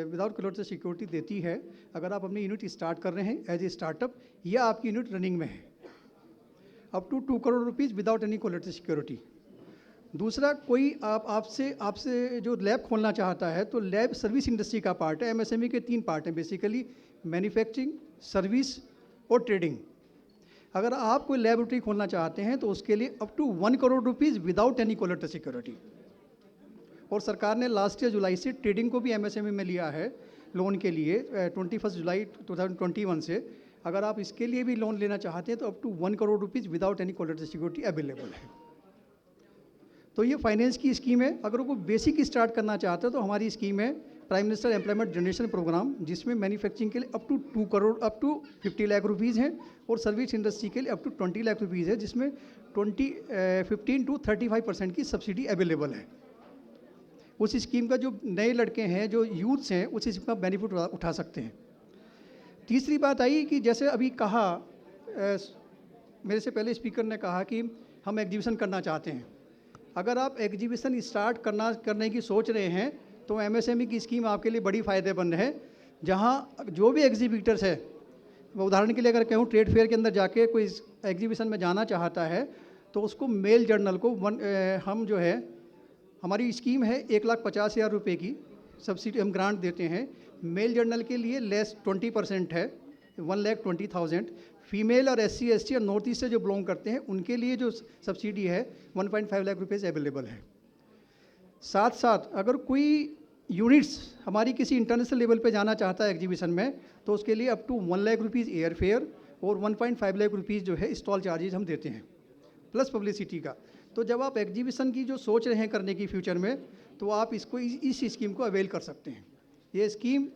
Without collateral security देती है अगर आप अपनी यूनिट स्टार्ट कर रहे हैं एज ए स्टार्टअप या आपकी यूनिट रनिंग में है, up to 2 crore rupees without any collateral security. दूसरा, कोई आपसे आपसे जो लैब खोलना चाहता है तो लैब सर्विस इंडस्ट्री का पार्ट है। एमएसएमई के 3 पार्ट हैं बेसिकली, मैन्युफैक्चरिंग, सर्विस और ट्रेडिंग। अगर आप कोई लैबोरेटरी खोलना चाहते हैं तो उसके लिए up to 1 crore rupees without any collateral security. और सरकार ने लास्ट ईयर जुलाई से ट्रेडिंग को भी एमएसएमई में लिया है लोन के लिए 21 जुलाई 2021 से। अगर आप इसके लिए भी लोन लेना चाहते हैं तो up to 1 crore rupees without any collateral security available है। तो ये फाइनेंस की स्कीम है। अगर वो बेसिक स्टार्ट करना चाहते हैं तो हमारी स्कीम है prime minister employment generation programme, जिसमें मैन्युफैक्चरिंग के लिए up to 2 crore up to 50 lakh rupees हैं और सर्विस इंडस्ट्री के लिए अप टू 20 लाख रुपीज़ है, जिसमें 15 to 35% की सब्सिडी अवेलेबल है। उस स्कीम का जो नए लड़के हैं, जो यूथ्स हैं, उस स्कीम का बेनिफिट उठा सकते हैं। तीसरी बात आई कि जैसे अभी कहा मेरे से पहले स्पीकर ने कहा कि हम एग्जीबिशन करना चाहते हैं। अगर आप एग्जीबिशन स्टार्ट करने की सोच रहे हैं तो एमएसएमई की स्कीम आपके लिए बड़ी फ़ायदेमंद है। जहां जो भी एग्जीबिटर्स है, मैं उदाहरण के लिए अगर कहूँ ट्रेड फेयर के अंदर जाके कोई एग्जीबिशन में जाना चाहता है तो उसको मेल जर्नल को हम जो है हमारी स्कीम है 1,50,000 रुपये की सब्सिडी हम ग्रांट देते हैं। मेल जर्नल के लिए लेस 20% है 1,20,000। फीमेल और SC ST और नॉर्थ ईस्ट से जो बिलोंग करते हैं उनके लिए जो सब्सिडी है 1.5 लाख रुपये से अवेलेबल है। साथ साथ अगर कोई यूनिट्स हमारी किसी इंटरनेशनल लेवल पे जाना चाहता है एग्जीबिशन में तो उसके लिए up to 1 lakh rupees air fare और 1.5 लाख रुपीज़ जो है स्टॉल चार्जेज हम देते हैं प्लस पब्लिसिटी का। तो जब आप एग्जीबिशन की जो सोच रहे हैं करने की फ्यूचर में तो आप इसको इस स्कीम को अवेल कर सकते हैं। ये स्कीम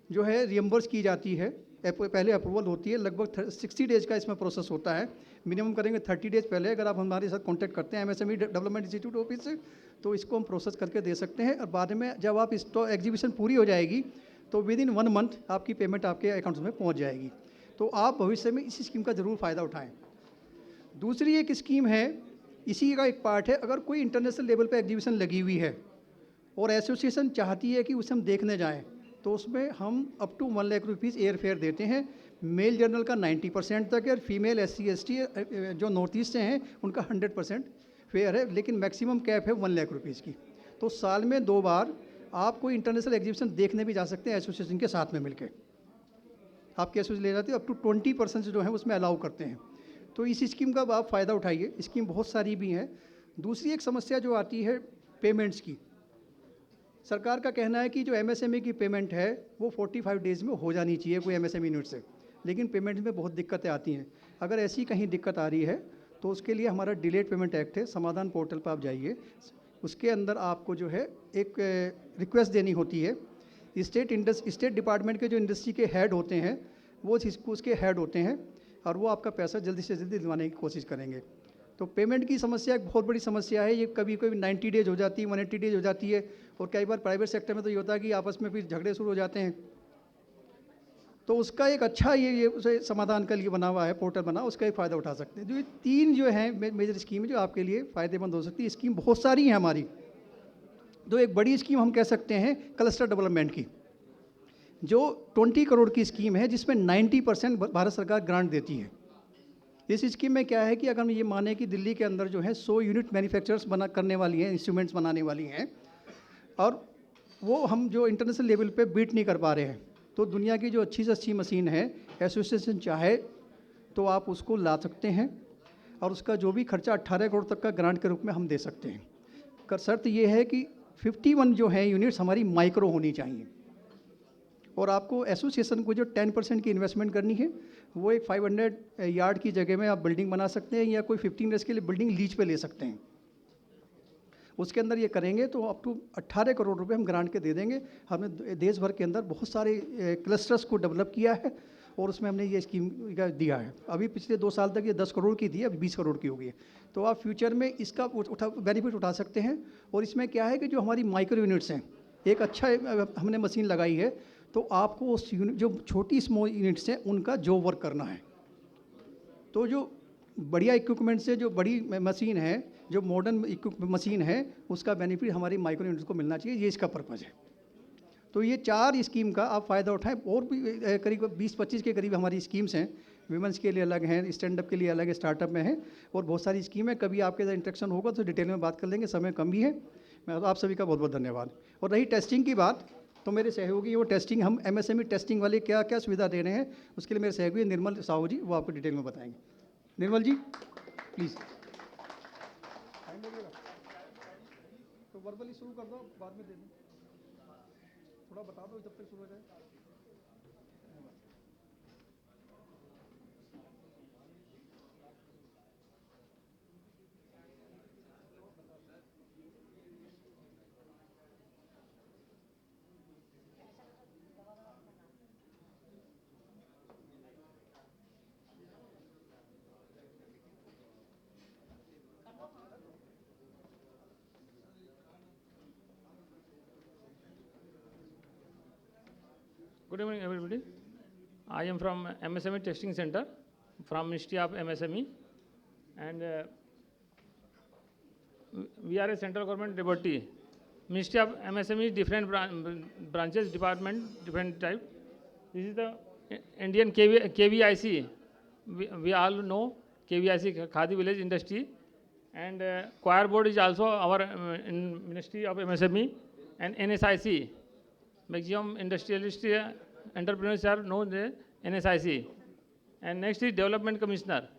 जो है रियम्बर्स की जाती है, पहले अप्रूवल होती है, लगभग 60 डेज़ का इसमें प्रोसेस होता है। मिनिमम करेंगे 30 डेज़ पहले। अगर आप हमारे साथ कांटेक्ट करते हैं एमएसएमई डेवलपमेंट इंस्टीट्यूट ऑफिस से तो इसको हम प्रोसेस करके दे सकते हैं। और बाद में जब आप एग्जीबिशन पूरी हो जाएगी तो विद इन 1 मंथ आपकी पेमेंट आपके अकाउंट्स में पहुँच जाएगी। तो आप भविष्य में इस स्कीम का ज़रूर फ़ायदा उठाएँ। दूसरी एक स्कीम है, इसी का एक पार्ट है, अगर कोई इंटरनेशनल लेवल पे एग्जीबिशन लगी हुई है और एसोसिएशन चाहती है कि उसे हम देखने जाएं तो उसमें हम up to 1 lakh rupees air fare देते हैं। मेल जर्नल का 90% तक है और फीमेल SC ST जो नॉर्थ ईस्ट से हैं उनका 100% फेयर है, लेकिन मैक्सिमम कैप है 1 लाख रुपीज़ की। तो साल में 2 बार आप कोई इंटरनेशनल एग्जीबिशन देखने भी जा सकते हैं एसोसिएशन के साथ में मिलकर। आपके एसोसिएशन ले जाते हैं, अप टू 20% जो है उसमें अलाउ करते हैं। तो इस स्कीम का आप फ़ायदा उठाइए। स्कीम बहुत सारी भी हैं। दूसरी एक समस्या जो आती है पेमेंट्स की, सरकार का कहना है कि जो एमएसएमई की पेमेंट है वो 45 डेज़ में हो जानी चाहिए कोई एमएसएमई यूनिट से, लेकिन पेमेंट में बहुत दिक्कतें आती हैं। अगर ऐसी कहीं दिक्कत आ रही है तो उसके लिए हमारा डिलेड पेमेंट एक्ट है, समाधान पोर्टल पर आप जाइए, उसके अंदर आपको जो है एक रिक्वेस्ट देनी होती है। स्टेट डिपार्टमेंट के जो इंडस्ट्री के हेड होते हैं वो उसके हेड होते हैं और वो आपका पैसा जल्दी से जल्दी दिलवाने की कोशिश करेंगे। तो पेमेंट की समस्या एक बहुत बड़ी समस्या है। ये कभी कभी 90 डेज हो जाती है, 180 डेज हो जाती है और कई बार प्राइवेट सेक्टर में तो ये होता है कि आपस में फिर झगड़े शुरू हो जाते हैं। तो उसका एक अच्छा ये उसे समाधान के लिए बना हुआ है, पोर्टल बना, उसका एक फ़ायदा उठा सकते हैं। जो ये 3 जो है मेजर स्कीम है जो आपके लिए फ़ायदेमंद हो सकती है। स्कीम बहुत सारी हैं हमारी। तो एक बड़ी स्कीम हम कह सकते हैं क्लस्टर डेवलपमेंट की, जो 20 करोड़ की स्कीम है, जिसमें 90% भारत सरकार ग्रांट देती है। इस स्कीम में क्या है कि अगर हम ये माने कि दिल्ली के अंदर जो है 100 यूनिट मैन्युफैक्चरर्स करने वाली हैं, इंस्ट्रूमेंट्स बनाने वाली हैं, और वो हम जो इंटरनेशनल लेवल पे बीट नहीं कर पा रहे हैं, तो दुनिया की जो अच्छी से अच्छी मशीन है, एसोसिएशन चाहे तो आप उसको ला सकते हैं और उसका जो भी खर्चा 18 करोड़ तक का ग्रांट के रूप में हम दे सकते हैं। कर शर्त ये है कि 51 जो है यूनिट्स हमारी माइक्रो होनी चाहिए और आपको एसोसिएशन को जो 10% की इन्वेस्टमेंट करनी है वो एक 500 यार्ड की जगह में आप बिल्डिंग बना सकते हैं या कोई 15 ईयर्स के लिए बिल्डिंग लीज पे ले सकते हैं। उसके अंदर ये करेंगे तो अप टू 18 करोड़ रुपए हम ग्रांट के दे देंगे। हमने देश भर के अंदर बहुत सारे क्लस्टर्स को डेवलप किया है और उसमें हमने ये स्कीम का दिया है। अभी पिछले 2 साल तक ये 10 करोड़ की थी, अभी 20 करोड़ की हो गई है। तो आप फ्यूचर में इसका बेनिफिट उठा सकते हैं। और इसमें क्या है कि जो हमारी माइक्रो यूनिट्स हैं, एक अच्छा हमने मशीन लगाई है, तो आपको उस यूनिट जो छोटी स्मॉल यूनिट्स हैं उनका जॉब वर्क करना है। तो जो बढ़िया इक्विपमेंट से जो बड़ी मशीन है, जो मॉडर्न मशीन है, उसका बेनिफिट हमारी माइक्रो यूनिट्स को मिलना चाहिए। ये इसका पर्पज़ है। तो ये 4 स्कीम का आप फ़ायदा उठाएं। और भी करीब 20-25 के करीब हमारी स्कीम्स हैं, वीमेंस के लिए अलग हैं, स्टैंड अप के लिए अलग है, स्टार्टअप में है, और बहुत सारी स्कीम है। कभी आपके साथ इंटरेक्शन होगा तो डिटेल में बात कर लेंगे, समय कम भी है। मैं आप सभी का बहुत बहुत धन्यवाद। और रही टेस्टिंग की बात, तो मेरे सहयोगी वो टेस्टिंग, हम एमएसएमई टेस्टिंग वाले क्या क्या सुविधा दे रहे हैं, उसके लिए मेरे सहयोगी निर्मल साहू जी वो आपको डिटेल में बताएंगे। निर्मल जी प्लीज़। तो वर्बली शुरू कर दो, बाद में दे दो, थोड़ा बता दो जब तक शुरू हो जाए। Good evening, everybody. I am from MSME Testing Center from Ministry of MSME, and we are a central government devotee. Ministry of MSME, different branches, department, different type. This is the Indian KVIC. We all know KVIC, Khadi Village Industry, and Choir Board is also our in Ministry of MSME, and NSIC. Maximum industrialist entrepreneurs are known as NSIC. And next is Development Commissioner.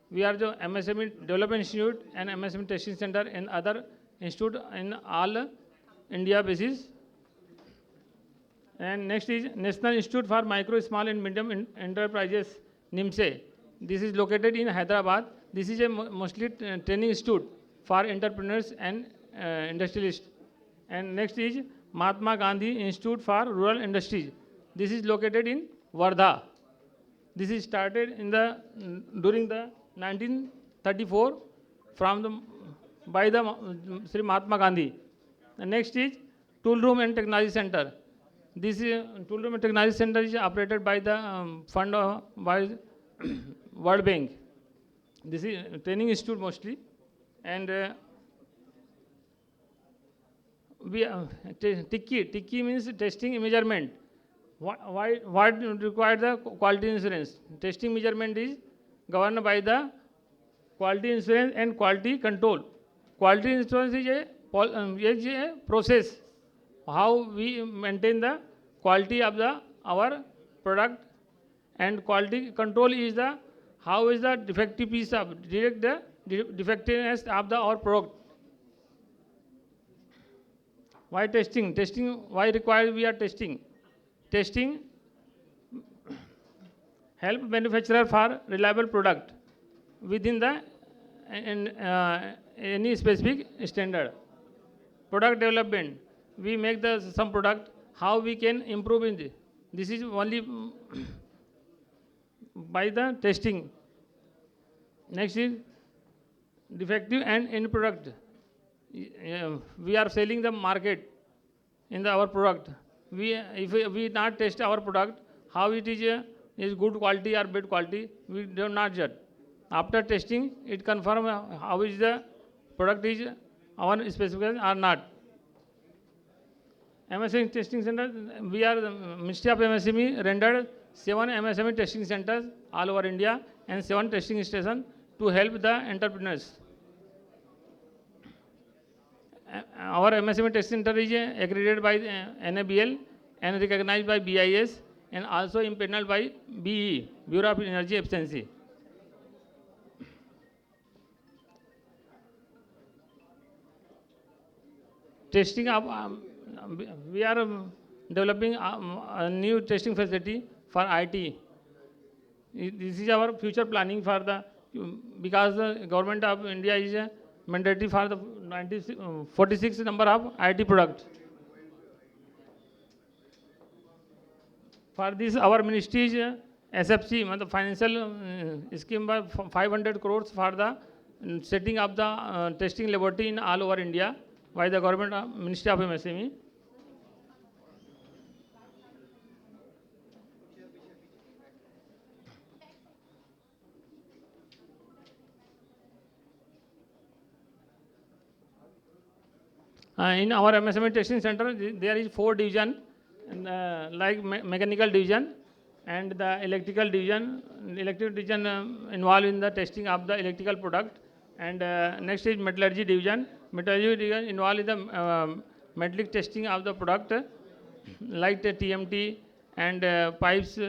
We are the MSME Development Institute and MSME Testing Center and other institute in all India basis. And next is National Institute for Micro, Small and Medium Enterprises, NIMSE. This is located in Hyderabad. This is a mostly training institute for entrepreneurs and industrialists. And next is Mahatma Gandhi Institute for Rural Industries. This is located in Wardha. This is started in the during the 1934 by the Sri Mahatma Gandhi. And next is Tool Room and Technology Center. This is Tool Room and Technology Center is operated by the fund by World Bank. This is training institute mostly, and TICKI means testing measurement. What requires the quality insurance? Testing measurement is governed by the quality insurance and quality control. Quality insurance is a process how we maintain the quality of our product, and quality control is the how is the defective piece of detect the defectiveness of our product. Why testing? Testing, why required we are testing? Testing help manufacturer for reliable product within the any specific standard. Product development, we make some product, how we can improve in this. This is only by the testing. Next is defective and end product. We are selling the market in our product. If we not test our product, how it is good quality or bad quality, we do not judge. After testing, it confirm how is the product is our specification or not. MSME Testing Center, we are the Ministry of MSME rendered 7 MSME testing centers all over India and 7 testing stations to help the entrepreneurs. Our MSME testing center is accredited by NABL and recognized by BIS and also impaneled by BE, Bureau of Energy Efficiency. Testing of we are developing a new testing facility for IT. This is our future planning for the because the government of India is mandatory for the 46 number of IT products. For this, our ministry is SFC, the financial scheme by 500 crores for the setting up the testing laboratory in all over India by the government Ministry of MSME. In our MSME testing center, there is 4 divisions. and, like mechanical division and the electrical division. Electrical division involved in the testing of the electrical product. And next is metallurgy division. Metallurgy division involved in the metallic testing of the product, like the TMT and pipes.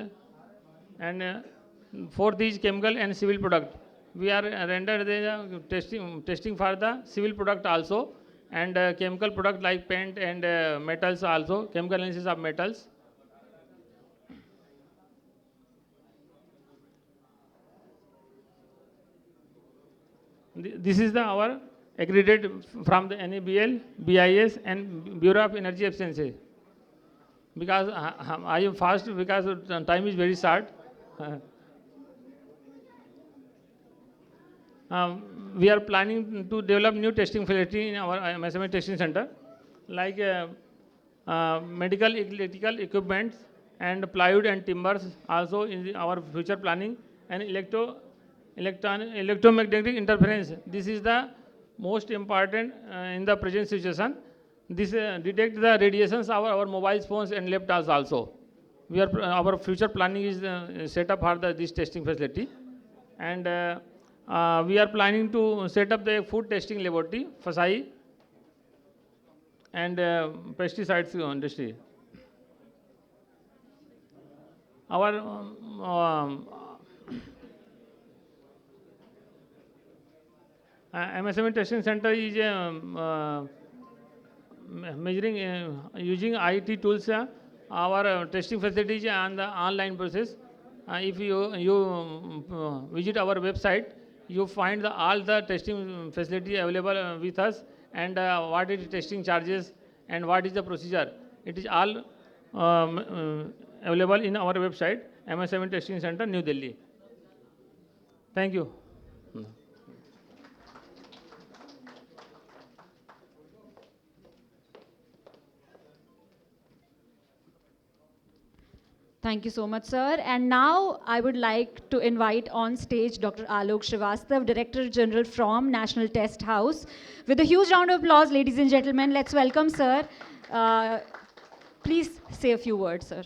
And fourth is chemical and civil product. We are rendered the testing for the civil product also, and chemical product like paint and metals also, chemical analysis of metals. This is our accredited from the NABL, BIS, and Bureau of Energy Efficiency. Because I am fast because time is very short. We are planning to develop new testing facility in our MSME testing center, like medical electrical equipment and plywood and timbers also in our future planning, and electromagnetic interference. This is the most important in the present situation. This detect the radiations of our mobile phones and laptops also. We are our future planning is set up for this testing facility, and we are planning to set up the food testing laboratory, FSI, and pesticides industry. Our MSME testing center is measuring using IT tools. Our testing facilities and the online process. If you visit our website, you find all the testing facility available with us, and what is testing charges and what is the procedure. It is all available in our website, MS7 Testing Center, New Delhi. Thank you. Thank you so much, sir. And now I would like to invite on stage Dr. Alok Srivastav, Director General from National Test House. With a huge round of applause, ladies and gentlemen, let's welcome sir. Please say a few words, sir.